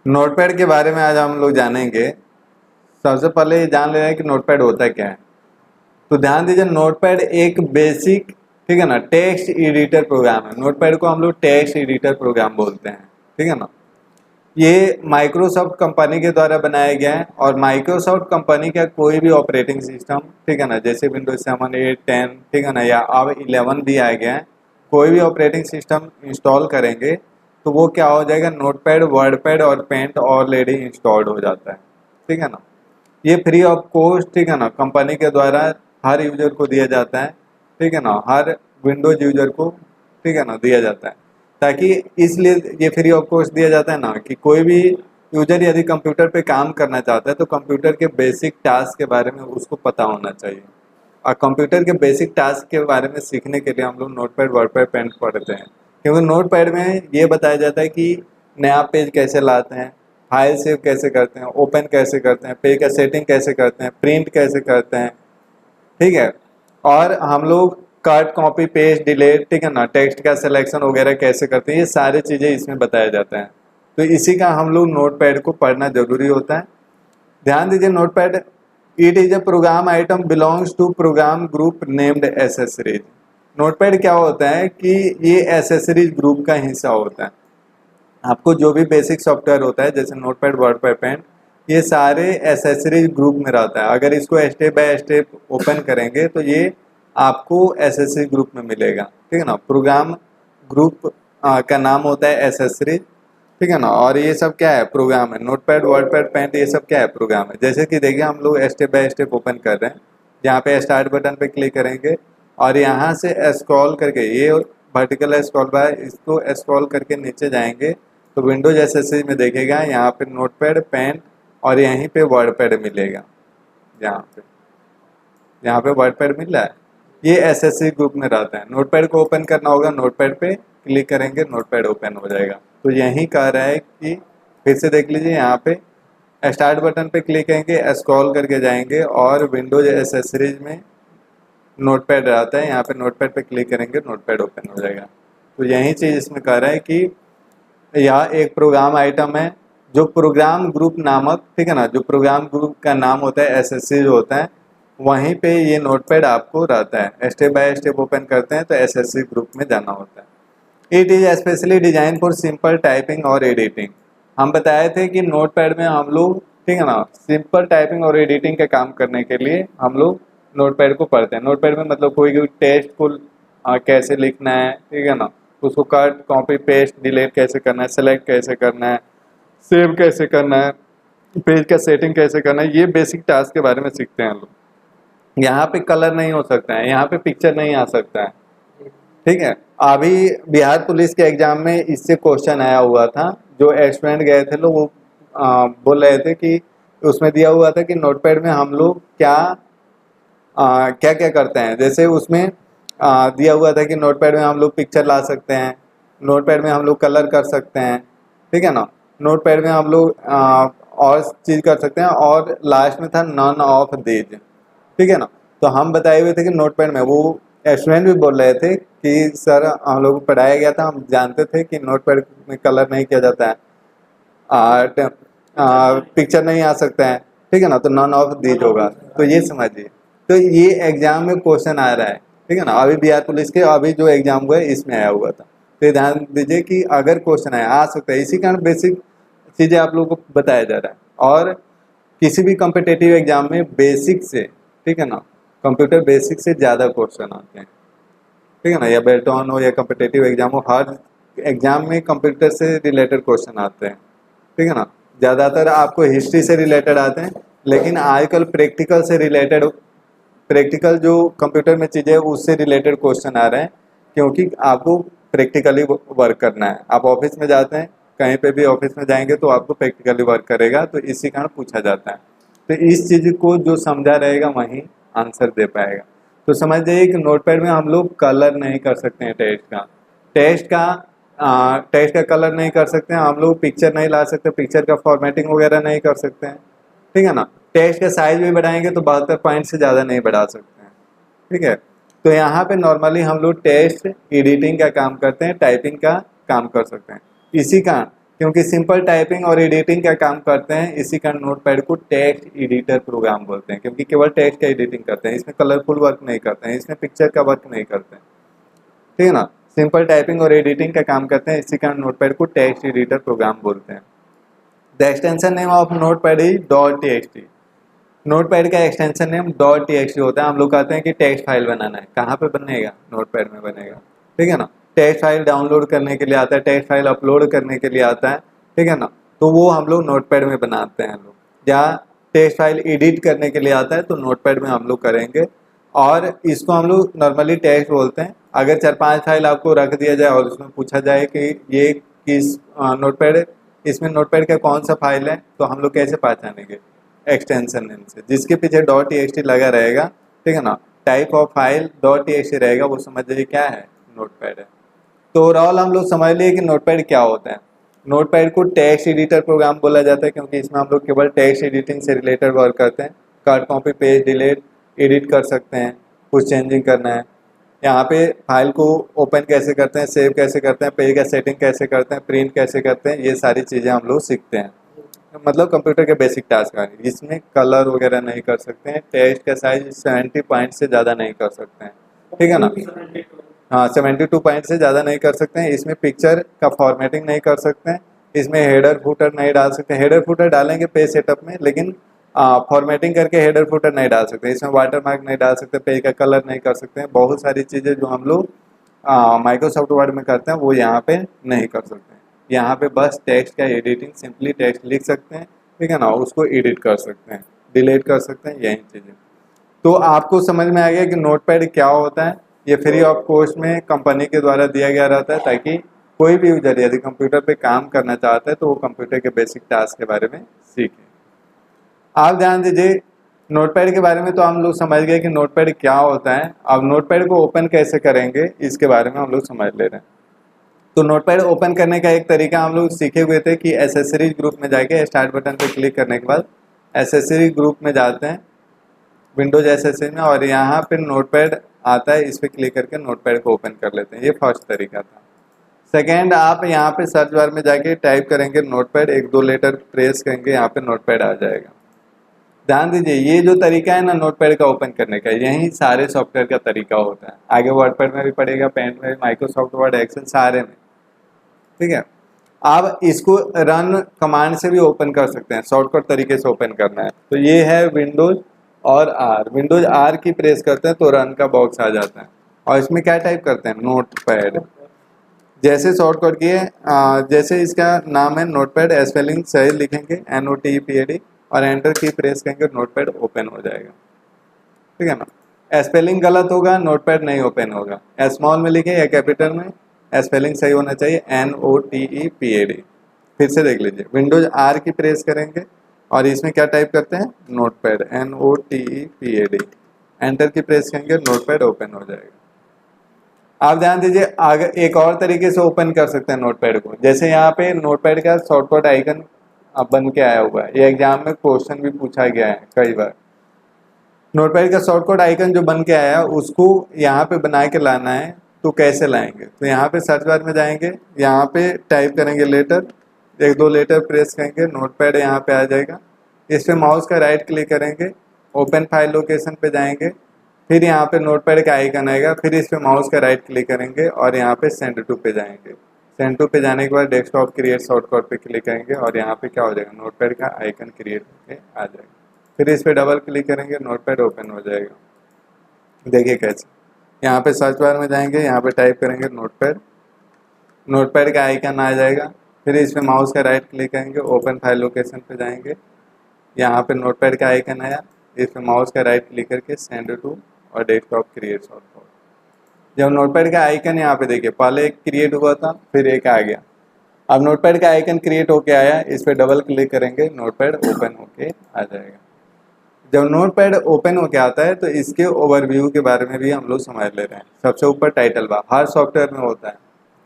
Notepad के बारे में आज हम लोग जानेंगे। सबसे पहले ये जान ले रहे हैं कि नोटपैड होता क्या है। तो ध्यान दीजिए, नोटपैड एक बेसिक, ठीक है ना, टेक्स्ट एडिटर प्रोग्राम है। नोटपैड को हम लोग टेक्स्ट एडिटर प्रोग्राम बोलते हैं, ठीक है ना। ये माइक्रोसॉफ्ट कंपनी के द्वारा बनाया गया है और माइक्रोसॉफ्ट कंपनी का कोई भी ऑपरेटिंग सिस्टम, ठीक है ना, जैसे विंडोज 7, 8, 10, ठीक है ना, या अब 11 भी आ गया है, कोई भी ऑपरेटिंग सिस्टम इंस्टॉल करेंगे तो वो क्या हो जाएगा, नोटपैड, वर्डपैड और पेंट ऑलरेडी इंस्टॉल्ड हो जाता है, ठीक है ना। ये फ्री ऑफ कॉस्ट, ठीक है ना, कंपनी के द्वारा हर यूजर को दिया जाता है, ठीक है ना, हर विंडोज यूजर को, ठीक है ना, दिया जाता है। ताकि इसलिए ये फ्री ऑफ कॉस्ट दिया जाता है ना, कि कोई भी यूजर यदि कंप्यूटर पे काम करना चाहता है तो कंप्यूटर के बेसिक टास्क के बारे में उसको पता होना चाहिए। और कंप्यूटर के बेसिक टास्क के बारे में सीखने के लिए हम लोग नोटपैड, वर्डपैड, पेंट पढ़ते हैं। क्योंकि नोटपैड में ये बताया जाता है कि नया पेज कैसे लाते हैं, फाइल सेव कैसे करते हैं, ओपन कैसे करते हैं, पेज का सेटिंग कैसे करते हैं, प्रिंट कैसे करते हैं, ठीक है। और हम लोग कट, कॉपी, पेस्ट, डिलीट, ठीक है ना, टेक्स्ट का सिलेक्शन वगैरह कैसे करते हैं, ये सारी चीज़ें इसमें बताया जाता है। तो इसी का हम लोग नोटपैड को पढ़ना जरूरी होता है। ध्यान दीजिए, notepad it is a program item belongs to program group named accessories. Notepad क्या होता है कि ये एसेसरीज ग्रुप का हिस्सा होता है। आपको जो भी बेसिक सॉफ्टवेयर होता है जैसे नोटपैड, वर्डपैड, पेंट, ये सारे एसेसरीज ग्रुप में रहता है। अगर इसको स्टेप बाय स्टेप ओपन करेंगे तो ये आपको एसेसरी ग्रुप में मिलेगा, ठीक है ना। प्रोग्राम ग्रुप का नाम होता है एसेसरीज, ठीक है ना। और ये सब क्या है, प्रोग्राम है। नोटपैड, वर्डपैड, पेंट, ये सब क्या है, प्रोग्राम है। जैसे कि देखिए, हम लोग स्टेप बाय स्टेप ओपन कर रहे हैं। यहाँ पे स्टार्ट बटन पे क्लिक करेंगे और यहाँ से स्क्रॉल करके, ये वर्टिकल स्क्रॉल बार, इसको स्क्रॉल करके नीचे जाएंगे तो विंडोज एसेसरीज में देखेगा यहाँ पे नोटपैड, पेंट और यहीं पे वर्डपैड मिलेगा। यहाँ पे वर्डपैड मिल रहा है, ये एसएससी ग्रुप में रहता है। नोटपैड को ओपन करना होगा, नोटपैड पे क्लिक करेंगे, नोटपैड ओपन हो जाएगा। तो यही कह रहा है कि फिर से देख लीजिए, यहाँ पे स्टार्ट बटन पे क्लिक करेंगे, स्क्रॉल करके जाएंगे और विंडोज एसेसरीज में नोटपैड रहता है, यहाँ पे नोटपैड पे क्लिक करेंगे, नोटपैड ओपन हो जाएगा। तो यही चीज़ इसमें कह रहा है कि यह एक प्रोग्राम आइटम है जो प्रोग्राम ग्रुप नामक, ठीक है ना, जो प्रोग्राम ग्रुप का नाम होता है एसएससी जो होता है, वहीं पे ये नोटपैड आपको रहता है। स्टेप बाय स्टेप ओपन करते हैं तो एसएससी ग्रुप में जाना होता है। It is specially design for simple typing और एडिटिंग। हम बताए थे कि नोटपैड में हम लोग, ठीक है ना, सिंपल टाइपिंग और एडिटिंग का काम करने के लिए हम लोग नोटपैड को पढ़ते हैं। नोटपैड में मतलब कोई भी टेक्स्ट को कैसे लिखना है, ठीक है ना, उसको कट, कॉपी, पेस्ट, डिलीट कैसे करना है, सेलेक्ट कैसे करना है, सेव कैसे करना है, पेज का सेटिंग कैसे करना है, ये बेसिक टास्क के बारे में सीखते हैं हम लोग। यहाँ पे कलर नहीं हो सकता है, यहाँ पे पिक्चर नहीं आ सकता है, ठीक है। अभी बिहार पुलिस के एग्जाम में इससे क्वेश्चन आया हुआ था। जो स्टूडेंट गए थे लोग, वो बोल रहे थे कि उसमें दिया हुआ था कि नोटपैड में हम लोग क्या क्या क्या करते हैं। जैसे उसमें दिया हुआ था कि नोटपैड में हम लोग पिक्चर ला सकते हैं, नोटपैड में हम लोग कलर कर सकते हैं, ठीक है ना, नोटपैड में हम लोग और चीज़ कर सकते हैं, और लास्ट में था नन ऑफ दीज, ठीक है ना। तो हम बताए हुए थे कि नोटपैड में, वो स्टूडेंट भी बोल रहे थे कि सर हम लोग को पढ़ाया गया था, हम जानते थे कि नोटपैड में कलर नहीं किया जाता है, आर्ट पिक्चर नहीं आ सकता है, ठीक है ना, तो नन ऑफ दीज होगा। तो ये समझिए, तो ये एग्जाम में क्वेश्चन आ रहा है, ठीक है ना। अभी बिहार पुलिस के अभी जो एग्जाम हुआ है इसमें आया हुआ था। तो ये ध्यान दीजिए कि अगर क्वेश्चन आया, आ सकता है, इसी कारण बेसिक चीज़ें आप लोगों को बताया जा रहा है। और किसी भी कॉम्पिटेटिव एग्जाम में बेसिक से, ठीक है ना, कंप्यूटर बेसिक से ज़्यादा क्वेश्चन आते हैं, ठीक है ना, या बेल्टॉन हो या कॉम्पिटेटिव एग्जाम हो, हर एग्जाम में कंप्यूटर से रिलेटेड क्वेश्चन आते हैं, ठीक है ना। ज़्यादातर आपको हिस्ट्री से रिलेटेड आते हैं, लेकिन आजकल प्रैक्टिकल से रिलेटेड, प्रैक्टिकल जो कंप्यूटर में चीज़ें उससे रिलेटेड क्वेश्चन आ रहे हैं, क्योंकि आपको प्रैक्टिकली वर्क करना है। आप ऑफिस में जाते हैं, कहीं पे भी ऑफिस में जाएंगे तो आपको प्रैक्टिकली वर्क करेगा, तो इसी कारण पूछा जाता है। तो इस चीज़ को जो समझा रहेगा वहीं आंसर दे पाएगा। तो समझ जाइए कि नोटपैड में हम लोग कलर नहीं कर सकते हैं, टेक्स्ट का कलर नहीं कर सकते हैं हम लोग, पिक्चर नहीं ला सकते, पिक्चर का फॉर्मेटिंग वगैरह नहीं कर सकते हैं, ठीक है ना। टेक्स्ट का साइज भी बढ़ाएंगे तो 72 पॉइंट से ज़्यादा नहीं बढ़ा सकते हैं, ठीक है। तो यहाँ पे नॉर्मली हम लोग टेक्स्ट एडिटिंग का काम करते हैं, टाइपिंग का काम कर सकते हैं। इसी कारण क्योंकि सिंपल टाइपिंग और एडिटिंग का काम करते हैं, इसी कारण नोटपैड को टेक्स्ट एडिटर प्रोग्राम बोलते हैं, क्योंकि केवल टेक्स्ट का एडिटिंग करते हैं, इसमें कलरफुल वर्क नहीं करते हैं, इसमें पिक्चर का वर्क नहीं करते हैं, ठीक है ना। सिंपल टाइपिंग और एडिटिंग का काम करते हैं, इसी कारण नोटपैड को टेक्स्ट एडिटर प्रोग्राम बोलते हैं। The extension name of notepad is .txt। Notepad का एक्सटेंशन नेम .txt होता है। हम लोग कहते हैं कि टेक्स्ट फाइल बनाना है, कहाँ पे बनेगा? नोटपैड में बनेगा, ठीक है ना। टेक्स्ट फाइल डाउनलोड करने के लिए आता है, टेक्स्ट फाइल अपलोड करने के लिए आता है, ठीक है ना। तो वो हम लोग नोटपैड में बनाते हैं लोग, या टेक्स्ट फाइल एडिट करने के लिए आता है तो नोटपैड में हम लोग करेंगे। और इसको हम लोग नॉर्मली टेक्स्ट बोलते हैं। अगर 4-5 फाइल आपको रख दिया जाए और उसमें पूछा जाए कि ये किस नोटपैड, इसमें नोटपैड का कौन सा फाइल है, तो हम लोग कैसे पहचानेंगे? एक्सटेंशन नेम से। जिसके पीछे .txt लगा रहेगा, ठीक है ना, टाइप ऑफ फाइल .txt रहेगा, वो समझ जाइए क्या है? नोटपैड है। तो ओवरऑल हम लोग समझ लिए कि नोटपैड क्या होता है। नोटपैड को टेक्स्ट एडिटर प्रोग्राम बोला जाता है, क्योंकि इसमें हम लोग केवल टेक्स्ट एडिटिंग से रिलेटेड वर्क करते हैं। Cut, copy, paste, delete, edit कर सकते हैं, कुछ चेंजिंग करना है, यहाँ पे फाइल को ओपन कैसे करते हैं, सेव कैसे करते हैं, पेज का सेटिंग कैसे करते हैं, प्रिंट कैसे करते हैं, ये सारी चीज़ें हम लोग सीखते हैं। मतलब कंप्यूटर के बेसिक टास्क आ गए। इसमें कलर वगैरह नहीं कर सकते हैं, टेक्स्ट का साइज 70 पॉइंट से ज़्यादा नहीं कर सकते हैं, ठीक है ना। हाँ, 72 पॉइंट से ज़्यादा नहीं कर सकते हैं। इसमें पिक्चर का फॉर्मेटिंग नहीं कर सकते हैं, इसमें हेडर फुटर नहीं डाल सकते। हेडर फुटर डालेंगे पेज सेटअप में, लेकिन फॉर्मेटिंग करके हेडर फुटर नहीं डाल सकते। इसमें वाटर मार्क नहीं डाल सकते, पेज का कलर नहीं कर सकते हैं। बहुत सारी चीज़ें जो हम लोग माइक्रोसॉफ्ट वर्ड में करते हैं वो यहाँ पे नहीं कर सकते हैं। यहाँ पे बस टेक्स्ट का एडिटिंग, सिंपली टेक्स्ट लिख सकते हैं, ठीक है ना, उसको एडिट कर सकते हैं, डिलीट कर सकते हैं, यही चीज़ें। तो आपको समझ में आ गया कि नोटपैड क्या होता है। ये फ्री ऑफ कॉस्ट में कंपनी के द्वारा दिया गया रहता है, ताकि कोई भी यूजर यदि कंप्यूटर पे काम करना चाहता है तो वो कंप्यूटर के बेसिक टास्क के बारे में सीखे। आप ध्यान दीजिए, नोटपैड के बारे में तो हम लोग समझ गए कि नोटपैड क्या होता है। अब नोटपैड को ओपन कैसे करेंगे इसके बारे में हम लोग समझ ले रहे हैं। तो नोटपैड ओपन करने का एक तरीका हम लोग सीखे हुए थे कि एसेसरीज ग्रुप में जाके स्टार्ट बटन पे क्लिक करने के बाद एसेसरीज ग्रुप में जाते हैं, विंडोज एसेसरीज में, और यहाँ पे नोटपैड आता है, इस पर क्लिक करके नोटपैड को ओपन कर लेते हैं। ये फर्स्ट तरीका था। सेकेंड, आप यहाँ पे सर्च बार में जाके टाइप करेंगे नोटपैड, 1-2 लेटर प्रेस करेंगे, यहाँ पे नोटपैड आ जाएगा। ध्यान दीजिए, ये जो तरीका है ना नोटपैड का ओपन करने का, यही सारे सॉफ्टवेयर का तरीका होता है। आगे वर्डपैड में भी पड़ेगा, पेंट में भी, माइक्रोसॉफ्ट वर्ड, एक्सेल, सारे में, ठीक है। आप इसको रन कमांड से भी ओपन कर सकते हैं, शॉर्टकट तरीके से ओपन करना है तो ये है विंडोज और आर। विंडोज आर की प्रेस करते हैं तो रन का बॉक्स आ जाता है, और इसमें क्या टाइप करते हैं? नोटपैड। जैसे शॉर्टकट किए, जैसे इसका नाम है नोटपैड, स्पेलिंग सही लिखेंगे NOTPAD, और एंटर की प्रेस करेंगे, नोटपैड ओपन हो जाएगा, ठीक है ना। स्पेलिंग गलत होगा, नोटपैड नहीं ओपन होगा। स्मॉल में लिखे या कैपिटल में, स्पेलिंग सही होना चाहिए, NOTEPAD। फिर से देख लीजिए, विंडोज आर की प्रेस करेंगे और इसमें क्या टाइप करते हैं? Notepad, NOTEPAD। एंटर की प्रेस करेंगे, नोटपैड ओपन हो जाएगा। आप ध्यान दीजिए, आगे एक और तरीके से ओपन कर सकते हैं नोटपैड को। जैसे यहाँ पे नोटपैड का शॉर्टकट आइकन बन के आया हुआ है, ये एग्जाम में क्वेश्चन भी पूछा गया है कई बार। नोटपैड का शॉर्टकट आइकन जो बन के आया है उसको यहाँ पे बना के लाना है, तो कैसे लाएंगे? तो यहाँ पे सर्च बार में जाएंगे, यहाँ पे टाइप करेंगे लेटर, 1-2 लेटर प्रेस करेंगे, नोटपैड यहाँ पे आ जाएगा। इस पे माउस का राइट क्लिक करेंगे, ओपन फाइल लोकेशन पे जाएंगे, फिर यहाँ पे नोटपैड का आइकन आएगा, फिर इस पे माउस का राइट क्लिक करेंगे और यहाँ पे सेंड टू पे जाएंगे। सेंड टू पे जाने के बाद डेस्कटॉप क्रिएट शॉर्टकट पे क्लिक करेंगे और यहाँ पे क्या हो जाएगा? नोटपैड का आइकन क्रिएट होके आ जाएगा। फिर इस पे डबल क्लिक करेंगे, नोटपैड ओपन हो जाएगा। देखिए कैसे, यहाँ पे सर्च बार में जाएंगे, यहाँ पे टाइप करेंगे नोटपैड, नोटपैड का आइकन आ जाएगा। फिर इस पे माउस का राइट क्लिक करेंगे, ओपन फाइल लोकेशन पे जाएंगे, यहाँ पे नोटपैड का आइकन आया, इस पे माउस का राइट क्लिक करके सेंड टू और डेस्कटॉप क्रिएट शॉर्टकट। जब नोटपैड का आइकन यहाँ पे देखिए, पहले एक क्रिएट हुआ था, फिर एक आ गया। अब नोटपैड का आइकन क्रिएट होके आया, इस पे डबल क्लिक करेंगे, नोटपैड ओपन होके आ जाएगा। जब नोटपैड ओपन होके आता है तो इसके ओवरव्यू के बारे में भी हम लोग समझ ले रहे हैं। सबसे ऊपर टाइटल बार हर सॉफ्टवेयर में होता है,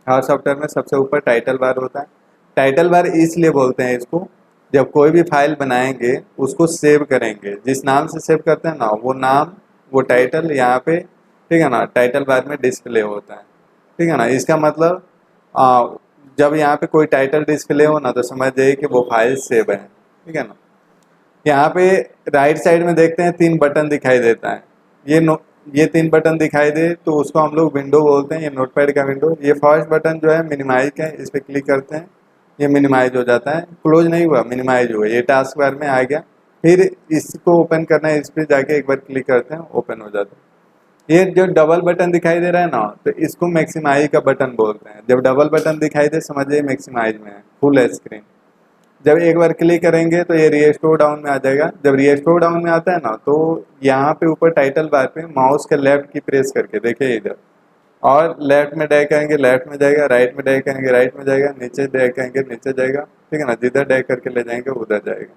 हर सॉफ्टवेयर में सबसे ऊपर टाइटल बार होता है। टाइटल बार इसलिए बोलते हैं इसको, जब कोई भी फाइल बनाएंगे उसको सेव करेंगे, जिस नाम से सेव करते हैं ना, वो नाम, वो टाइटल यहाँ पे, ठीक है ना, टाइटल बार में डिस्प्ले होता है, ठीक है ना। इसका मतलब जब यहाँ पे कोई टाइटल डिस्प्ले हो ना तो समझ जाइए कि वो फाइल सेव है, ठीक है ना। यहाँ पे राइट साइड में देखते हैं 3 बटन दिखाई देता है, ये 3 बटन दिखाई दे तो उसको हम लोग विंडो बोलते हैं, ये नोटपैड का विंडो। ये फर्स्ट बटन जो है मिनिमाइज का है, इस पर क्लिक करते हैं, ये मिनिमाइज हो जाता है, क्लोज नहीं हुआ, मिनिमाइज हुआ, ये टास्क बार में आ गया। फिर इसको ओपन करना है, इस पर जाके एक बार क्लिक करते हैं, ओपन हो जाता है। ये जो डबल बटन दिखाई दे रहा है ना, तो इसको मैक्सिमाइज का बटन बोलते हैं। जब डबल बटन दिखाई दे समझिए मैक्सिमाइज में है, फुल स्क्रीन। जब एक बार क्लिक करेंगे तो ये रिस्टोर डाउन में आ जाएगा। जब रिस्टोर डाउन में आता है ना तो यहाँ पे ऊपर टाइटल बार पे माउस के लेफ्ट की प्रेस करके देखिए इधर, और लेफ्ट में ड्रैग करेंगे लेफ्ट में जाएगा, राइट में ड्रैग करेंगे राइट में जाएगा, नीचे ड्रैग करेंगे नीचे जाएगा, ठीक है ना। जिधर ड्रैग करके ले जाएंगे उधर जाएगा।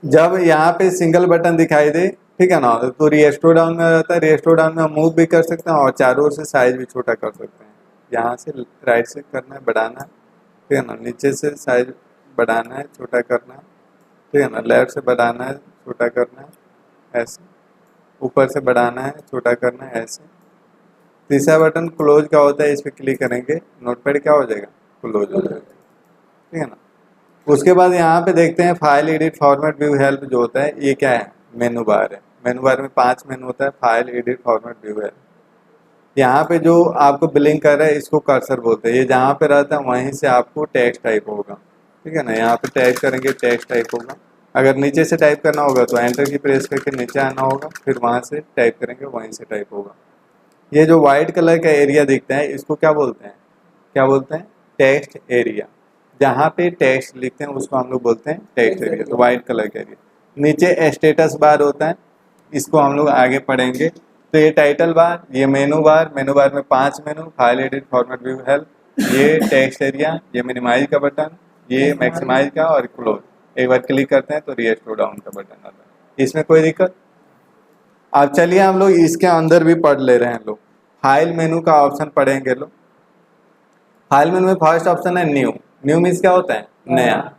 जब यहाँ पे सिंगल बटन दिखाई दे, ठीक है ना, तो रिस्टोर डाउन में आ जाता है। रिस्टोर डाउन में हम मूव भी कर सकते हैं और चारों ओर से साइज भी छोटा कर सकते हैं। यहाँ से राइट से करना है, बढ़ाना है, ठीक है ना, नीचे से साइज बढ़ाना है, छोटा करना है, ठीक है ना, लेफ्ट से बढ़ाना है, छोटा करना है, ऐसे ऊपर से बढ़ाना है, छोटा करना है, ऐसे। तीसरा बटन क्लोज का होता है, इस पर क्लिक करेंगे नोटपैड क्या हो जाएगा, क्लोज हो जाएगा, ठीक है ना। उसके बाद यहाँ पे देखते हैं file edit format view help जो होता है, ये क्या है, मेनू बार है। मेनू बार में 5 मेनू होता है, file edit format view help. यहाँ पे जो आपको बिलिंग कर रहा है इसको कर्सर बोलते हैं। ये जहाँ पे रहता है वहीं से आपको टेक्स्ट टाइप होगा, ठीक है ना। यहाँ पे टाइप करेंगे टेक्स्ट टाइप होगा। अगर नीचे से टाइप करना होगा तो एंटर की प्रेस करके नीचे आना होगा, फिर वहाँ से टाइप करेंगे वहीं से टाइप होगा। ये जो व्हाइट कलर का एरिया दिखता है इसको क्या बोलते हैं, क्या बोलते हैं, टेक्स्ट एरिया। जहाँ पे टेक्स्ट लिखते हैं उसको हम लोग बोलते हैं टेक्स्ट एरिया, तो व्हाइट कलर का एरिया। नीचे स्टेटस बार होता है, इसको हम लोग आगे पढ़ेंगे। तो ये टाइटल बार, ये मेनू बार में 5 मेनू, file edit format view help, ये टेक्स्ट एरिया, ये मिनिमाइज का बटन, ये मैक्सिमाइज का और क्लोज। एक बार क्लिक करते हैं तो रिस्टोर डाउन का बटन आता है। इसमें कोई दिक्कत। अब चलिए हम लोग इसके अंदर भी पढ़ ले रहे हैं लोग। फाइल मेनू का ऑप्शन पढ़ेंगे लोग। फाइल मेनू में फर्स्ट ऑप्शन है न्यू। न्यू मीन्स क्या होता है, नया।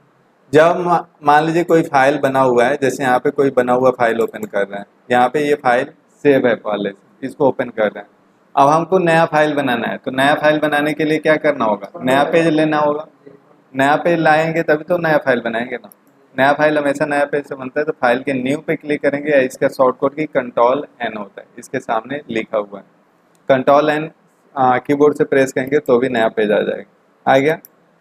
जब मान लीजिए कोई फाइल बना हुआ है, जैसे यहाँ पे कोई बना हुआ फाइल ओपन कर रहे हैं, यहाँ पे ये फाइल सेव है पहले से, इसको ओपन कर रहे हैं। अब हमको नया फाइल बनाना है, तो नया फाइल बनाने के लिए क्या करना होगा, नया पेज लेना होगा। नया पेज लाएंगे तभी तो नया फाइल बनाएंगे ना। नया फाइल हमेशा नया पेज से बनता है। तो फाइल के न्यू पे क्लिक करेंगे, या इसका शॉर्टकट की कंट्रोल एन होता है, इसके सामने लिखा हुआ है कंट्रोल एन, कीबोर्ड से प्रेस करेंगे तो भी नया पेज आ जाएगा। आ गया।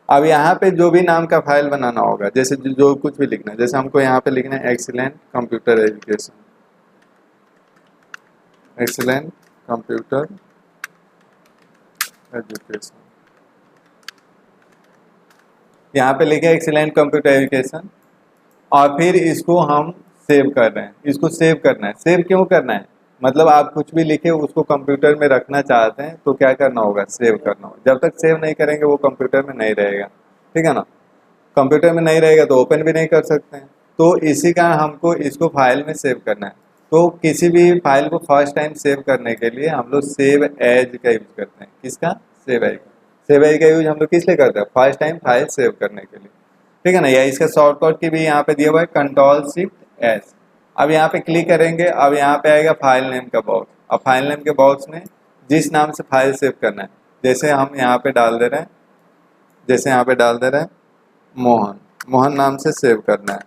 अब यहाँ पे जो भी नाम का फाइल बनाना होगा, जैसे जो कुछ भी लिखना है, जैसे हमको यहाँ पे लिखना है excellent computer education, excellent computer education, यहाँ पे लिखे एक्सीलेंट कंप्यूटर एजुकेशन। और फिर इसको हम सेव कर रहे हैं, इसको सेव करना है। सेव क्यों करना है, मतलब आप कुछ भी लिखे उसको कंप्यूटर में रखना चाहते हैं तो क्या करना होगा, सेव करना होगा। जब तक सेव नहीं करेंगे वो कंप्यूटर में नहीं रहेगा, ठीक है ना। कंप्यूटर में नहीं रहेगा तो ओपन भी नहीं कर सकते हैं। तो इसी का हमको इसको फाइल में सेव करना है। तो किसी भी फाइल को फर्स्ट टाइम सेव करने के लिए हम लोग सेव एज का यूज करते हैं। किसका, सेव एज का। सेव एज का यूज हम लोग किस लिए करते हैं, फर्स्ट टाइम फाइल सेव करने के लिए, ठीक है ना। या इसका शॉर्टकट की भी यहाँ पे दिया हुआ है कंट्रोल शिफ्ट एस। अब यहाँ पे क्लिक करेंगे, अब यहाँ पे आएगा फाइल नेम का बॉक्स। अब फाइल नेम के बॉक्स में जिस नाम से फाइल सेव करना है, जैसे हम यहाँ पे डाल दे रहे हैं, जैसे यहाँ पे डाल दे रहे हैं मोहन, मोहन नाम से सेव करना है।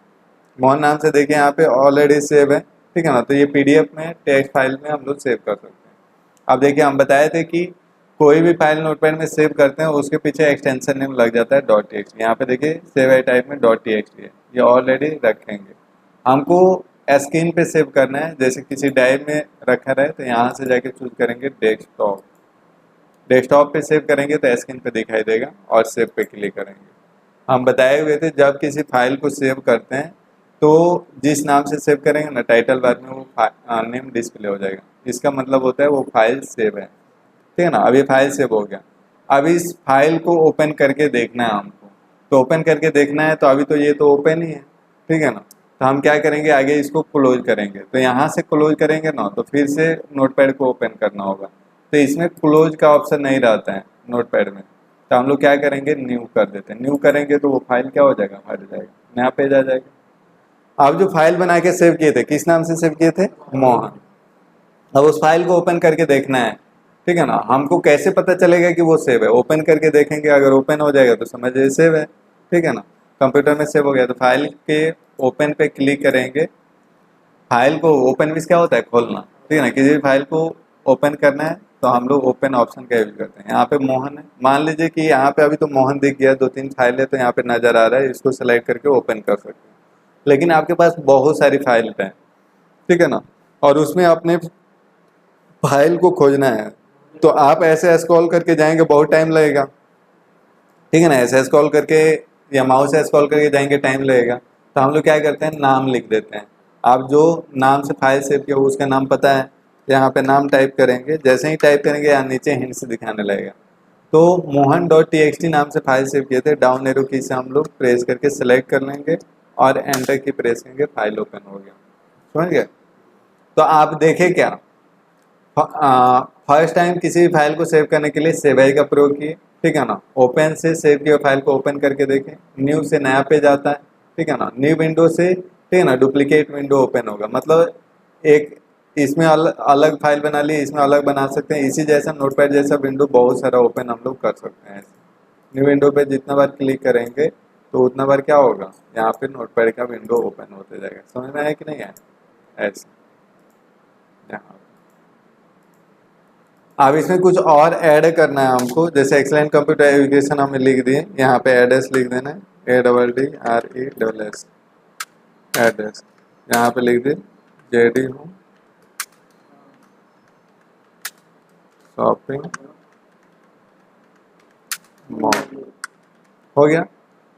मोहन नाम से देखिए यहाँ पे ऑलरेडी सेव है, ठीक है ना। तो ये पीडीएफ में टेक्स्ट फाइल में हम लोग सेव कर सकते हैं। अब देखिए हम बताए थे कि कोई भी फाइल नोटपैड में सेव करते हैं उसके पीछे एक्सटेंशन नेम लग जाता है .txt। यहाँ पे देखिए सेव एज टाइप में .txt है, ये ऑलरेडी रखेंगे। हमको स्क्रीन पे सेव करना है, जैसे किसी ड्राइव में रखा रहे तो यहाँ से जाके चूज करेंगे डेस्कटॉप। डेस्कटॉप पे सेव करेंगे तो स्क्रीन पे दिखाई देगा और सेव पे क्लिक करेंगे। हम बताए हुए थे जब किसी फाइल को सेव करते हैं तो जिस नाम से सेव करेंगे ना, टाइटल बार में वो नेम डिस्प्ले हो जाएगा। इसका मतलब होता है वो फाइल सेव है, ठीक है ना। अब ये फाइल सेव हो गया। अब इस फाइल को ओपन करके देखना है हमको, तो ओपन करके देखना है तो अभी तो ये तो ओपन ही है, ठीक है ना। तो हम क्या करेंगे, आगे इसको क्लोज करेंगे। तो यहाँ से क्लोज करेंगे ना तो फिर से नोटपैड को ओपन करना होगा। तो इसमें क्लोज का ऑप्शन नहीं रहता है नोटपैड में, तो हम लोग क्या करेंगे, न्यू कर देते हैं। न्यू करेंगे तो वो फाइल क्या हो जाएगा, हट जाएगा, नया पेज आ जाएगा। अब जो फाइल बना के सेव किए थे, किस नाम से सेव किए थे, मोहन। अब उस फाइल को ओपन करके देखना है ठीक है ना। हमको कैसे पता चलेगा कि वो सेव है? ओपन करके देखेंगे, अगर ओपन हो जाएगा तो समझिए सेव है, ठीक है ना। कंप्यूटर में सेव हो गया तो फाइल के ओपन पे क्लिक करेंगे। फाइल को ओपन मीन्स क्या होता है? खोलना, ठीक है ना। किसी भी फाइल को ओपन करना है तो हम लोग ओपन ऑप्शन का यूज करते हैं। यहाँ पे मोहन है, मान लीजिए कि यहाँ पे अभी तो मोहन दिख गया, 2-3 फाइल है तो यहाँ पे नजर आ रहा है, इसको सेलेक्ट करके ओपन कर सकते हैं। लेकिन आपके पास बहुत सारी फाइल है, ठीक है ना, और उसमें अपने फाइल को खोजना है, तो आप ऐसे स्क्रॉल करके जाएंगे, बहुत टाइम लगेगा, ठीक है ना। ऐसे स्क्रॉल करके या माउस से स्क्रॉल करके जाएंगे, टाइम लगेगा। तो हम लोग क्या करते हैं, नाम लिख देते हैं। आप जो नाम से फाइल सेव किया हो उसका नाम पता है, यहाँ पे नाम टाइप करेंगे, जैसे ही टाइप करेंगे यहाँ नीचे हिंट्स दिखाने लगेगा। तो mohan.txt नाम से फाइल सेव किए थे, डाउन एरो की से हम लोग प्रेस करके सेलेक्ट कर लेंगे और एंटर की प्रेस करेंगे, फाइल ओपन हो गया। समझ गए? तो आप देखें क्या, फर्स्ट टाइम किसी भी फाइल को सेव करने के लिए सेव आई का प्रयोग किए, ठीक है ना। ओपन से सेव किया फाइल को ओपन करके देखें, न्यू से नया पेज आता है, ठीक है ना। न्यू विंडो से, ठीक है ना, डुप्लीकेट विंडो ओपन होगा, मतलब एक इसमें अलग फाइल बना ली, इसमें अलग बना सकते हैं। इसी जैसा नोटपैड जैसा विंडो बहुत सारा ओपन हम लोग कर सकते हैं। न्यू विंडो पे जितना बार क्लिक करेंगे तो उतना बार क्या होगा, यहाँ पे नोटपैड का विंडो ओपन होते जाएगा। समझ में आया कि नहीं आया? ऐसे यहाँ अब इसमें कुछ और ऐड करना है हमको, जैसे एक्सलेंट कंप्यूटर एजुकेशन हमें लिख दिए, यहाँ पे एड्रेस लिख देना है, ADDRESS एड्रेस, यहाँ पे लिख दिए JD होम शॉपिंग मॉल, हो गया।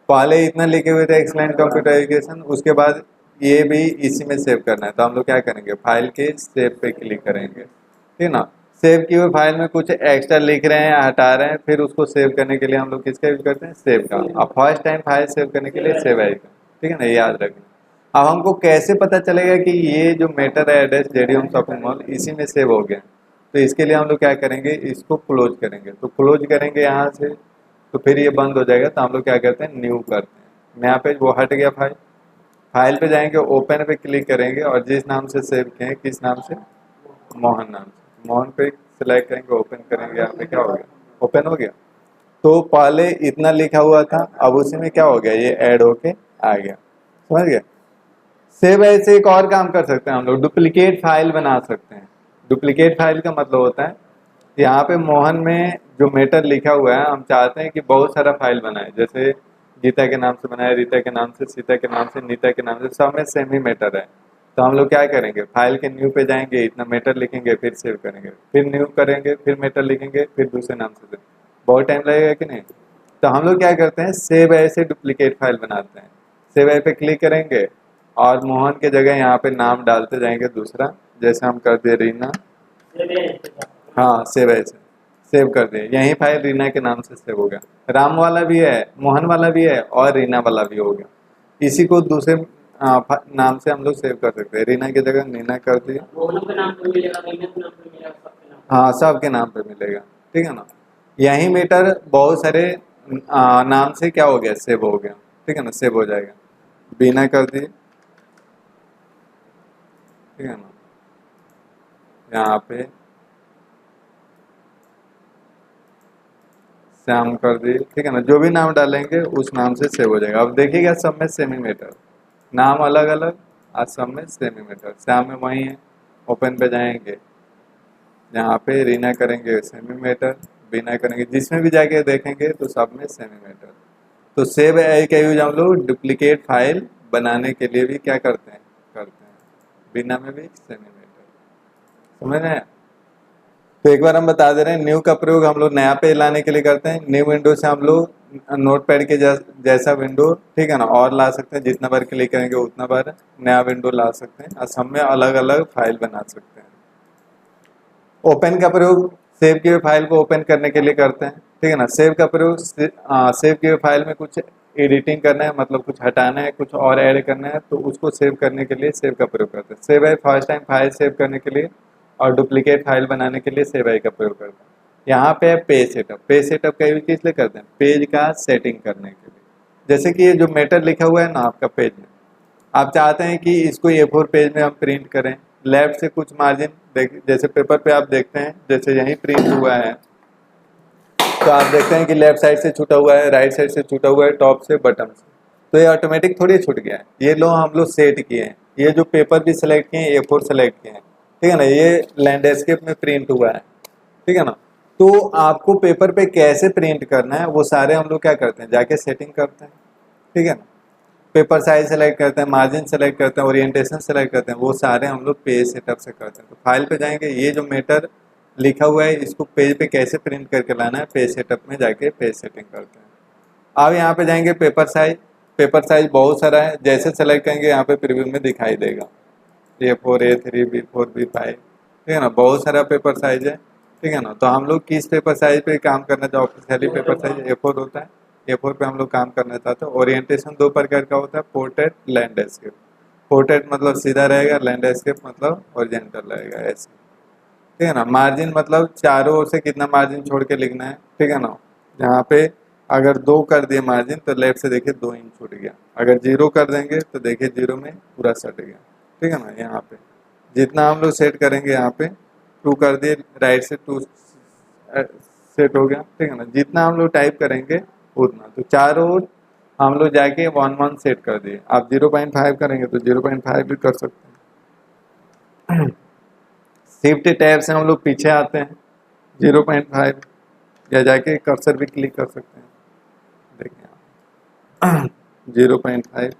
पहले इतना लिखे हुए थे एक्सलेंट कंप्यूटर एजुकेशन, उसके बाद ये भी इसी में सेव करना है। तो हम लोग क्या करेंगे, फाइल के सेव पे क्लिक करेंगे, ठीक है ना। सेव की हुई फाइल में कुछ एक्स्ट्रा लिख रहे हैं, हटा रहे हैं, फिर उसको सेव करने के लिए हम लोग किसका यूज करते हैं, सेव का। अब फर्स्ट टाइम फाइल सेव करने के लिए सेव आएगा, ठीक है ना, ये याद रखना। अब हमको कैसे पता चलेगा कि ये जो मेटर है address JD home shopping mall इसी में सेव हो गया? तो इसके लिए हम लोग क्या करेंगे, इसको क्लोज करेंगे। तो क्लोज करेंगे यहाँ से, तो फिर ये बंद हो जाएगा। तो हम लोग क्या करते हैं, न्यू करते हैं, नया पेज, वो हट गया फाइल। फाइल पे जाएंगे, ओपन पे क्लिक करेंगे और जिस नाम से सेव किए हैं, किस नाम से, मोहन नाम से, मोहन पे सिलेक्ट करेंगे, ओपन करेंगे, यहाँ पे क्या हो गया, ओपन हो गया। तो पहले इतना लिखा हुआ था, अब उसी में क्या हो गया, ये ऐड होके आ गया। समझ गया? सेव ऐसे एक और काम कर सकते हैं हम लोग, डुप्लीकेट फाइल बना सकते हैं। डुप्लीकेट फाइल का मतलब होता है, यहाँ पे मोहन में जो मेटर लिखा हुआ है, हम चाहते हैं कि बहुत सारा फाइल बनाए, जैसे गीता के नाम से बनाए, रीता के नाम से, सीता के नाम से, नीता के नाम से, सब में सेम ही मेटर है। तो हम लोग क्या करेंगे, फाइल के न्यू पे जाएंगे, इतना मेटर लिखेंगे, फिर सेव करेंगे, फिर न्यू करेंगे, फिर मेटर लिखेंगे, फिर दूसरे नाम से, बहुत टाइम लगेगा कि नहीं। तो हम लोग क्या करते हैं, सेव ऐसे डुप्लीकेट फाइल बनाते हैं। सेव ऐ पे क्लिक करेंगे और मोहन के जगह यहाँ पे नाम डालते जाएंगे दूसरा, जैसे हम कर दिए रीना, हाँ सेव ऐसे सेव कर दिए, यही फाइल रीना के नाम से सेव हो गया। राम वाला भी है, मोहन वाला भी है और रीना वाला भी हो गया। इसी को दूसरे नाम से हम लोग सेव कर सकते हैं, रीना की जगह नीना कर दिए, हाँ सबके नाम पे मिलेगा, ठीक है ना। यही मीटर बहुत सारे नाम से क्या हो गया, सेव हो गया, ठीक है ना, सेव हो जाएगा। बीना कर दिए, ठीक है ना, यहाँ पे श्याम कर दिए, ठीक है ना, जो भी नाम डालेंगे उस नाम से सेव हो जाएगा। अब देखिएगा सब में सेमी मीटर, नाम अलग अलग और सब में सेमी मीटर। श्याम में वही है, ओपन पे जाएंगे, यहाँ पे रीना करेंगे सेमी मीटर, बीना करेंगे, जिसमें भी जाके देखेंगे तो सब में सेमी मीटर। तो सेव एआई का यूज हम लोग डुप्लीकेट फाइल बनाने के लिए भी क्या करते हैं, बिना में भी सेमी मीटर। समझ रहे हैं? तो एक बार हम बता दे रहे हैं, न्यू का प्रयोग हम लोग नया पेज लाने के लिए करते हैं। न्यू विंडो से हम लोग नोटपैड के जैसा विंडो, ठीक है ना, और ला सकते हैं, जितना बार क्लिक करेंगे उतना बार नया विंडो ला सकते हैं, और सब में अलग अलग फाइल बना सकते हैं। ओपन का प्रयोग सेव किए हुए फाइल को ओपन करने के लिए करते हैं, ठीक है ना। सेव का प्रयोग सेव किए हुए फाइल में कुछ एडिटिंग करना है, मतलब कुछ हटाना है, कुछ और ऐड करना है, तो उसको सेव करने के लिए सेव का प्रयोग करते हैं। सेव है फर्स्ट टाइम फाइल सेव करने के लिए, और डुप्लीकेट फाइल बनाने के लिए सेव आई का प्रयोग करते हैं। यहाँ पे है पेज सेटअप। पेज सेटअप का यूज किस लिए करते हैं, पेज का सेटिंग करने के लिए। जैसे कि ये जो मैटर लिखा हुआ है ना आपका पेज में, आप चाहते हैं कि इसको A4 पेज में हम प्रिंट करें, लेफ्ट से कुछ मार्जिन जैसे पेपर पे आप देखते हैं, जैसे यहीं प्रिंट हुआ है तो आप देखते हैं कि लेफ्ट साइड से छूटा हुआ है, राइट साइड से छूटा हुआ है, टॉप से बटन से, तो ये ऑटोमेटिक थोड़ी छूट गया है। ये लो हम लोग सेट किए हैं, ये जो पेपर भी सिलेक्ट किए हैं, A4 सेलेक्ट किए हैं, ठीक है ना, ये लैंडस्केप में प्रिंट हुआ है, ठीक है ना। तो आपको पेपर पे कैसे प्रिंट करना है वो सारे हम लोग क्या करते हैं, जाके सेटिंग करते हैं, ठीक है ना। पेपर साइज सेलेक्ट करते हैं, मार्जिन सेलेक्ट करते हैं, ओरिएंटेशन सेलेक्ट करते हैं, वो सारे हम लोग पेज सेटअप से करते हैं। तो फाइल पे जाएंगे, ये जो मैटर लिखा हुआ है इसको पेज पे कैसे प्रिंट करके लाना है, पेज सेटअप में जाके पेज सेटिंग करते हैं। अब यहाँ पे जाएंगे पेपर साइज बहुत सारा है, जैसे सेलेक्ट करेंगे यहाँ पे प्रीव्यू में दिखाई देगा A4, A3, B4, B5, ठीक है ना, बहुत सारा पेपर साइज है, ठीक है ना। तो हम लोग किस पेपर साइज पे काम करना चाहते, ऑफिशियली पेपर साइज A4 होता है, A4 पे हम लोग काम करना चाहते हैं। ओरिएंटेशन दो प्रकार का होता है, पोर्ट्रेट, लैंडस्केप। पोर्ट्रेट मतलब सीधा रहेगा, लैंडस्केप मतलब ओरिजेंटल रहेगा, ऐसे, ठीक है ना। मार्जिन मतलब चारों ओर से कितना मार्जिन छोड़ के लिखना है, ठीक है ना। यहाँ पे अगर 2 कर दिए मार्जिन तो लेफ्ट से देखिए 2 इंच छूट गया, अगर 0 कर देंगे तो देखिए 0 में पूरा सट गया, ठीक है ना। यहाँ पे जितना हम लोग सेट करेंगे, यहाँ पे 2 कर दिए, राइट से 2 सेट हो गया, ठीक है ना। जितना हम लोग टाइप करेंगे उतना, तो चारों ओर हम लोग जाके 1 1 सेट कर दिए। आप 0.5 करेंगे तो 0.5 भी कर सकते हैं। शिफ्ट टैब से हम लोग पीछे आते हैं 0.5, या जाके कर्सर भी क्लिक कर सकते हैं, देखिए 0.5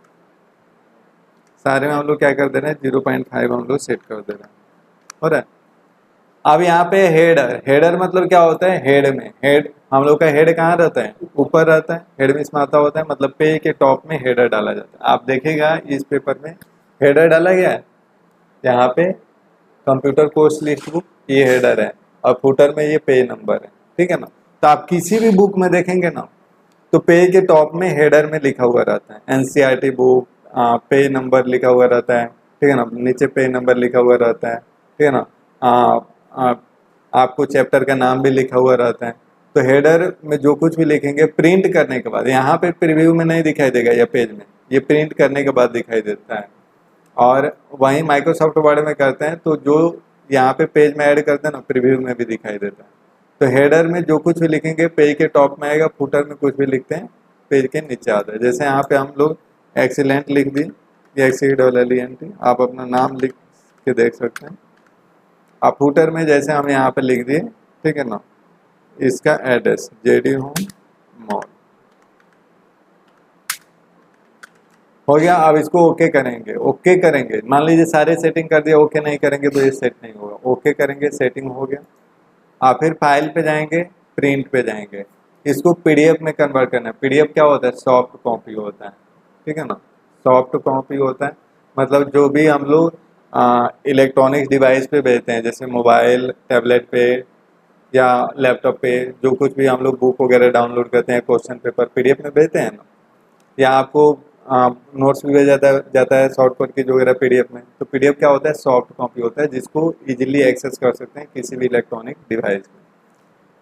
सारे में हम लोग क्या कर दे रहे हैं, 0.5 हम लोग सेट कर दे रहे हैं, हो रहा है। अब यहाँ पे हेडर मतलब क्या होता है, हेड हम लोग का हेड कहाँ रहता है, ऊपर रहता है, हेड में इसमें आता होता है, मतलब पेज के टॉप में हेडर डाला जाता है। आप देखिएगा इस पेपर में हेडर डाला गया है, यहाँ पे कंप्यूटर कोर्स लिस्ट बुक, ये हेडर है, और फुटर में ये पेज नंबर है, ठीक है ना। तो आप किसी भी बुक में देखेंगे ना, तो पेज के टॉप में हेडर में लिखा हुआ रहता है एनसीईआरटी बुक, पेज नंबर लिखा हुआ रहता है, ठीक है ना, नीचे पेज नंबर लिखा हुआ रहता है, ठीक है ना। आपको चैप्टर का नाम भी लिखा हुआ रहता है। तो हेडर में जो कुछ भी लिखेंगे प्रिंट करने के बाद, यहाँ पे प्रीव्यू में नहीं दिखाई देगा या पेज में, ये प्रिंट करने के बाद दिखाई देता है। और वहीं माइक्रोसॉफ्ट वर्ड में करते हैं तो जो यहाँ पे पेज में ऐड करते हैं ना, प्रीव्यू में भी दिखाई देता है। तो हेडर में जो कुछ भी लिखेंगे पेज के टॉप में आएगा, फुटर में कुछ भी लिखते हैं पेज के नीचे आता है। जैसे यहाँ पे हम लोग एक्सीलेंट लिख दी, XCELLENT, आप अपना नाम लिख के देख सकते हैं। आप फुटर में जैसे हम यहाँ पे लिख दिए, ठीक है ना, इसका एड्रेस JD होम मॉल हो गया। अब इसको ओके करेंगे, मान लीजिए सारे सेटिंग कर दिया, ओके नहीं करेंगे तो ये सेट नहीं होगा, ओके करेंगे, सेटिंग हो गया। आप फिर फाइल पे जाएंगे, प्रिंट पे जाएंगे, इसको PDF में कन्वर्ट करना है। PDF क्या होता है, सॉफ्ट कॉपी होता है, ठीक है ना, सॉफ्ट कॉपी होता है, मतलब जो भी हम लोग इलेक्ट्रॉनिक्स डिवाइस पे भेजते हैं, जैसे मोबाइल, टैबलेट पे या लैपटॉप पे, जो कुछ भी हम लोग बुक वगैरह डाउनलोड करते हैं, क्वेश्चन पेपर PDF में भेजते हैं ना, या आपको नोट्स भी भेजा जाता है सॉफ्ट कॉपी की वगैरह PDF में। तो PDF क्या होता है, सॉफ्ट कॉपी होता है, जिसको इजीली एक्सेस कर सकते हैं किसी भी इलेक्ट्रॉनिक डिवाइस में,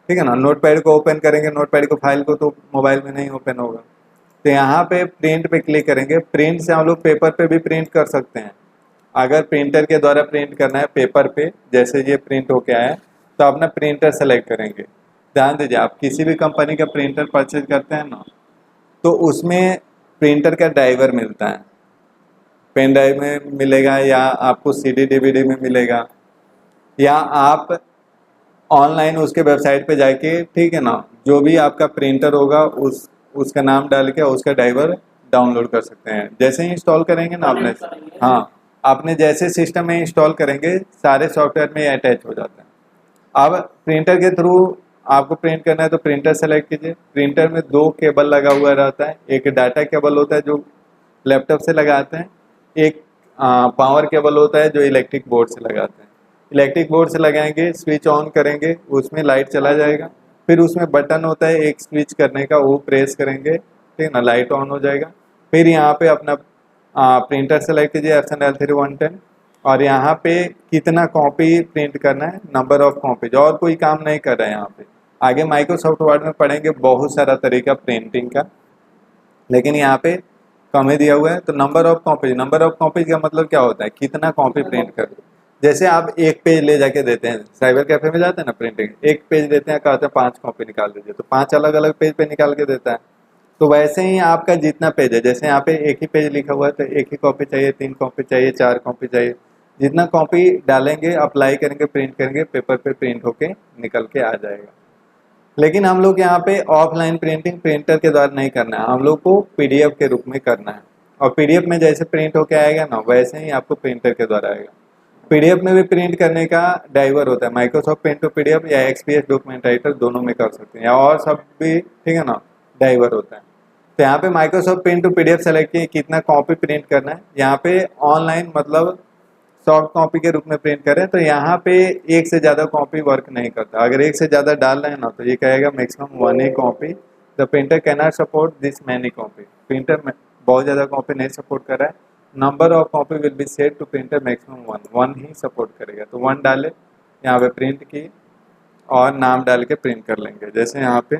ठीक है ना। नोटपैड को ओपन करेंगे, नोटपैड को फाइल को तो मोबाइल में नहीं ओपन होगा, तो यहाँ पे प्रिंट पे क्लिक करेंगे। प्रिंट से हम लोग पेपर पे भी प्रिंट कर सकते हैं। अगर प्रिंटर के द्वारा प्रिंट करना है पेपर पे, जैसे ये प्रिंट होके आया है, तो अपना प्रिंटर सेलेक्ट करेंगे। ध्यान दीजिए, आप किसी भी कंपनी का प्रिंटर परचेज करते हैं ना, तो उसमें प्रिंटर का ड्राइवर मिलता है, पेन ड्राइव में मिलेगा, या आपको CD DVD में मिलेगा, या आप ऑनलाइन उसके वेबसाइट पे जाके, ठीक है ना, जो भी आपका प्रिंटर होगा उसका नाम डाल के उसका ड्राइवर डाउनलोड कर सकते हैं। जैसे ही इंस्टॉल करेंगे ना आपने, हाँ, आपने जैसे सिस्टम में इंस्टॉल करेंगे सारे सॉफ्टवेयर में अटैच हो जाता है। अब प्रिंटर के थ्रू आपको प्रिंट करना है तो प्रिंटर सेलेक्ट कीजिए। प्रिंटर में 2 केबल लगा हुआ रहता है, एक डाटा केबल होता है जो लैपटॉप से लगाते हैं, एक पावर केबल होता है जो इलेक्ट्रिक बोर्ड से लगाते हैं। इलेक्ट्रिक बोर्ड से लगाएंगे, स्विच ऑन करेंगे, उसमें लाइट चला जाएगा। फिर उसमें बटन होता है एक स्विच करने का, वो प्रेस करेंगे, ठीक है ना, लाइट ऑन हो जाएगा। फिर यहाँ पे अपना प्रिंटर सेलेक्ट कीजिए, Epson L3110, और यहाँ पे कितना कॉपी प्रिंट करना है, नंबर ऑफ कॉपीज, और कोई काम नहीं कर रहा है यहाँ पे। आगे माइक्रोसॉफ्ट वर्ड में पढ़ेंगे बहुत सारा तरीका प्रिंटिंग का, लेकिन यहाँ पे कम ही दिया हुआ है। तो नंबर ऑफ कॉपीज का मतलब क्या होता है, कितना कॉपी प्रिंट कर, जैसे आप एक पेज ले जाके देते हैं, साइबर कैफे में जाते हैं ना प्रिंटिंग, एक पेज देते हैं, कहते हैं 5 कॉपी निकाल दीजिए, तो 5 अलग अलग पेज पे निकाल के देता है। तो वैसे ही आपका जितना पेज है, जैसे यहाँ पे एक ही पेज लिखा हुआ है तो एक ही कॉपी चाहिए, 3 कॉपी चाहिए, 4 कॉपी चाहिए, जितना कॉपी डालेंगे, अप्लाई करेंगे, प्रिंट करेंगे, पेपर पे प्रिंट होके निकल के आ जाएगा। लेकिन हम लोग यहाँ पे ऑफलाइन प्रिंटिंग प्रिंटर के द्वारा नहीं करना है, हम लोग को पीडीएफ के रूप में करना है। और पीडीएफ में जैसे प्रिंट होके आएगा ना, वैसे ही आपको प्रिंटर के द्वारा आएगा। पीडीएफ में भी प्रिंट करने का डाइवर होता है, माइक्रोसॉफ्ट पेंट टू पीडीएफ या एक्सपीएस डॉक्यूमेंट राइटर, दोनों में कर सकते हैं, या और सब भी, ठीक है ना, डाइवर होता है। तो यहाँ पे Microsoft paint to PDF select किए, कितना कॉपी प्रिंट करना है। यहाँ पे ऑनलाइन मतलब सॉफ्ट कॉपी के रूप में प्रिंट करें तो यहाँ पे एक से ज़्यादा कॉपी वर्क नहीं करता। अगर एक से ज़्यादा डाल रहे हैं ना, तो ये कहेगा मैक्सिमम 1 ही copy, the printer can not support this many copy. Printer में बहुत ज़्यादा कॉपी नहीं सपोर्ट कर रहा है, number of copy will be set to printer maximum 1 ही सपोर्ट करेगा। तो 1 डाले, यहाँ पे प्रिंट की और नाम डाल के प्रिंट कर लेंगे। जैसे यहाँ पे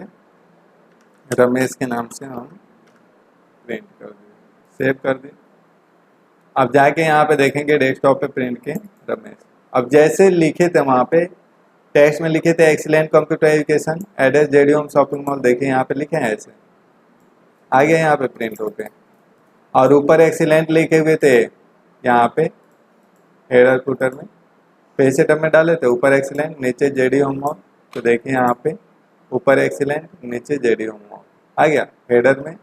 रमेश के नाम से हम प्रिंट कर दिए, सेव कर दिए। अब जाके यहाँ पे देखेंगे डेस्कटॉप पे प्रिंट के रमेश। अब जैसे लिखे थे वहाँ पे टेक्स्ट में लिखे थे एक्सीलेंट कंप्यूटर एजुकेशन एड्रेस जेडीओम शॉपिंग मॉल, देखिए यहाँ पे लिखे हैं ऐसे, आ गया यहाँ पे प्रिंट होके। और ऊपर एक्सीलेंट लिखे हुए थे यहाँ पे हेडर फुटर में, पेज सेटअप में डाले थे, ऊपर एक्सीलेंट नीचे जेडीओम मॉल, तो देखिए यहाँ पे ऊपर एक्सीलेंट नीचे जेडीओम मॉल आ गया हेडर में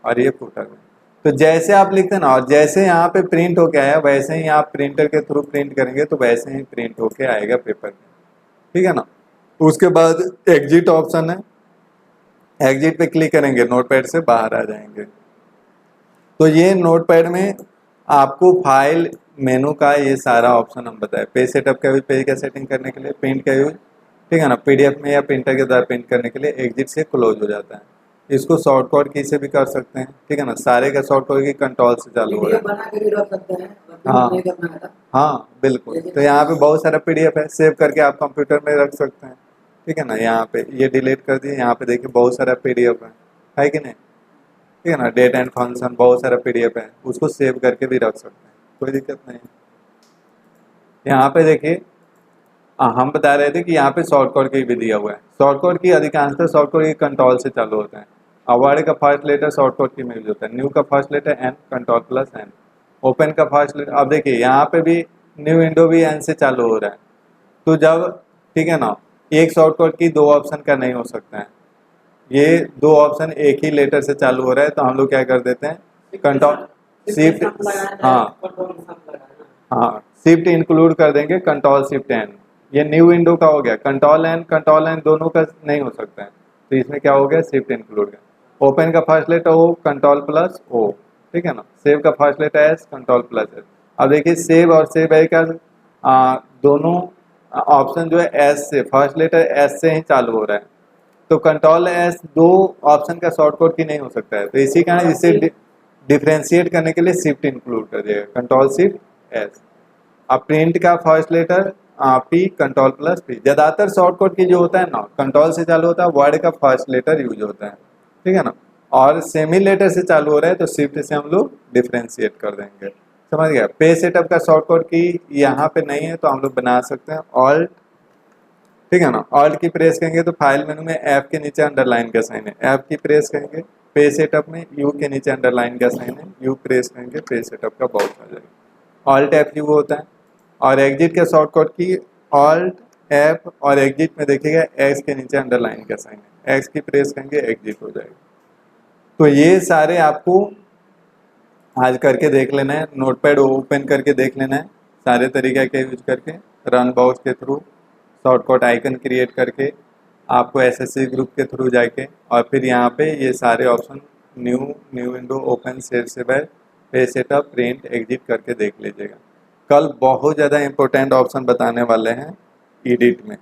और ये फुटर में। तो जैसे आप लिखते हैं ना, और जैसे यहाँ पे प्रिंट होके आया वैसे ही आप प्रिंटर के थ्रू प्रिंट करेंगे तो वैसे ही प्रिंट होके आएगा पेपर में, ठीक है ना। उसके बाद एग्जिट ऑप्शन है, एग्जिट पे क्लिक करेंगे, नोटपैड से बाहर आ जाएंगे। तो ये नोटपैड में आपको फाइल मेनू का ये सारा ऑप्शन हम बताए, पेज सेटअप का भी, पेज का सेटिंग करने के लिए, प्रिंट का यूज, ठीक है ना, पीडीएफ में या प्रिंटर के द्वारा प्रिंट करने के लिए एग्जिट से क्लोज हो जाता है। इसको शॉर्टकट की से भी कर सकते हैं, ठीक है ना, सारे का शॉर्टकट की कंट्रोल से चालू हो रहा है। हाँ हाँ बिल्कुल। तो यहाँ पे बहुत सारा पीडीएफ है, सेव करके आप कंप्यूटर में रख सकते हैं, ठीक है ना। यहाँ पे ये डिलीट कर दिए, यहाँ पे देखिए बहुत सारा पीडीएफ है कि नहीं, ठीक है ना, डेट एंड फंक्शन बहुत सारा पीडीएफ है, उसको सेव करके भी रख सकते हैं, कोई दिक्कत नहीं। यहाँ पे देखिए हम बता रहे थे कि यहाँ पे शॉर्टकट की भी दिया हुआ है। शॉर्टकट की अधिकांशतः शॉर्टकट की कंट्रोल से चालू होता है। अवार्ड का फर्स्ट लेटर शॉर्टकट की में यूज होता है, न्यू का first letter N, control plus N, open का फर्स्ट लेटर। अब देखिए यहाँ पे भी न्यू विंडो भी एन से चालू हो रहा है, तो जब, ठीक है ना, एक शॉर्टकट की 2 ऑप्शन का नहीं हो सकता है, ये 2 ऑप्शन एक ही लेटर से चालू हो रहा है, तो हम लोग क्या कर देते हैं, कंट्रोल शिफ्ट, हाँ शिफ्ट इंक्लूड कर देंगे, कंट्रोल शिफ्ट एन। ये न्यू विंडो का हो गया, कंट्रोल एन दोनों का नहीं हो सकता है, तो इसमें क्या हो गया, शिफ्ट इंक्लूड गया। ओपन का first letter O, control plus O, ठीक है ना। सेव का first letter S, control plus S. अब देखिए सेव और सेव आई का दोनों ऑप्शन जो है एस से, फर्स्ट लेटर एस से ही चालू हो रहा है, तो कंट्रोल एस 2 ऑप्शन का शॉर्टकट की नहीं हो सकता है, तो इसी कारण इसे डिफ्रेंशिएट करने के लिए शिफ्ट इंक्लूड कर दिएगा, कंट्रोल शिफ्ट एस। अब प्रिंट का first letter P, control plus P. ज्यादातर शॉर्टकट की जो होता है ना, कंट्रोल से चालू होता है, वर्ड का फर्स्ट लेटर यूज होता है, ठीक है ना, और सेमी लेटर से चालू हो रहा है तो शिफ्ट से हम लोग डिफ्रेंशिएट कर देंगे, समझ गया। पेज सेटअप का शॉर्टकट की यहाँ पे नहीं है तो हम लोग बना सकते हैं ऑल्ट, ठीक है ना, ऑल्ट की प्रेस करेंगे तो फाइल मेनू में एफ के नीचे अंडरलाइन का साइन है, एफ की प्रेस करेंगे। पेज सेटअप में यू के नीचे अंडरलाइन का साइन है, यू प्रेस करेंगे, पेज सेटअप का बॉक्स आ जाएगा, ऑल्ट एफ यू होता है। और एग्जिट का शॉर्टकट की ऑल्ट एफ, और एग्जिट में देखिएगा एक्स के नीचे अंडरलाइन का साइन है, एक्स की प्रेस करेंगे, एग्जिट हो जाएगा। तो ये सारे आपको आज करके देख लेना है, नोटपैड ओपन करके देख लेना है, सारे तरीके के यूज करके, रन बॉक्स के थ्रू, शॉर्टकट आइकन क्रिएट करके, आपको एसएससी ग्रुप के थ्रू जाके, और फिर यहाँ पे ये सारे option new window, open, save saver, page setup, print, exit करके देख लीजिएगा। कल बहुत ज़्यादा इंपॉर्टेंट ऑप्शन बताने वाले हैं एडिट में।